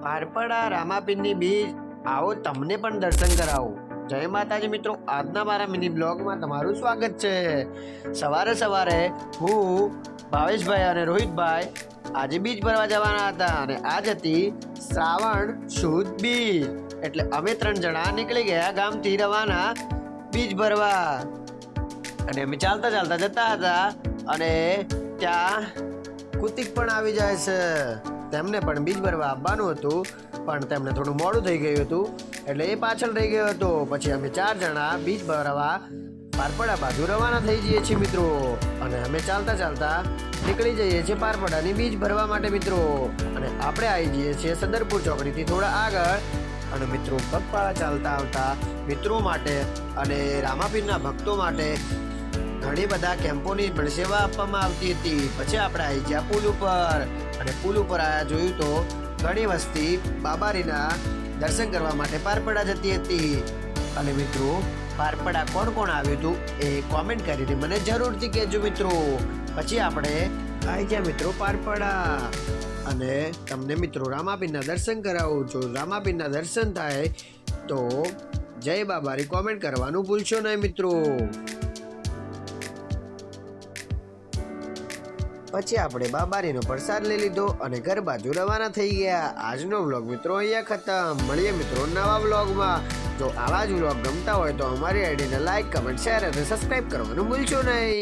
પારપડા રામાપીરની બીજ આવો તમને પણ દર્શન કરાવો। જય માતાજી મિત્રો, આજના મારા મિની બ્લોગમાં તમારું સ્વાગત છે। સવારે સવારે હું ભાવેશભાઈ અને રોહિતભાઈ આજે બીજ ભરવા જવાના હતા અને આજ હતી શ્રાવણ સુદ બીજ, એટલે અમે 3 જણા નીકળી ગયા ગામથી રવાના બીજ ભરવા। અને અમે ચાલતા ચાલતા જતા હતા અને ત્યાં કુતિક પણ આવી જાય છે, તેમને પણ બીજ ભરવા આવવાનું હતું પણ તેમને થોડું મોડું થઈ ગયું હતું એટલે એ પાછળ રહી ગયો હતો। પછી અમે 4 જણા બીજ ભરવા પારપડા બાજુ રવાના થઈ જઈએ છીએ મિત્રો, અને અમે ચાલતા ચાલતા નીકળી જઈએ છીએ પારપડાની બીજ ભરવા માટે મિત્રો। અને આપણે આવી જઈએ છીએ સદરપુર ચોકડીથી થોડા આગળ। અને મિત્રો પગપાળા ચાલતા આવતા મિત્રો માટે અને રામાપીરના ભક્તો માટે ઘણી બધા કેમ્પોની પણ સેવા આપવામાં આવતી હતી। પછી આપણે આવી ગયા પુલ ઉપર, અને પુલ ઉપર આયા જોયું તો ઘણી વસ્તી બાબારીના દર્શન કરવા માટે પારપડા જતી હતી। અને મિત્રો પારપડા કોણ કોણ આવ્યું હતું એ કોમેન્ટ કરીને મને જરૂરથી કહેજો મિત્રો। પછી આપણે આવી ગયા મિત્રો પારપડા, અને તમને મિત્રો રામાપીરના દર્શન કરાવું છું। રામાપીરના દર્શન થાય તો જય બાબારી કોમેન્ટ કરવાનું ભૂલશો નહીં મિત્રો। પછી આપણે બાબારીનો પ્રસાદ લઈ લીધો અને ઘર બાજુ રવાના થઈ ગયા। આજનો વ્લોગ મિત્રો અહીંયા ખતમ। મળીએ મિત્રો નવા વ્લોગમાં। જો આવા જ વ્લોગ ગમતા હોય તો અમારી આઈડીને લાઈક, કમેન્ટ, શેર અને સબસ્ક્રાઇબ કરવાનું ભૂલશો નહીં।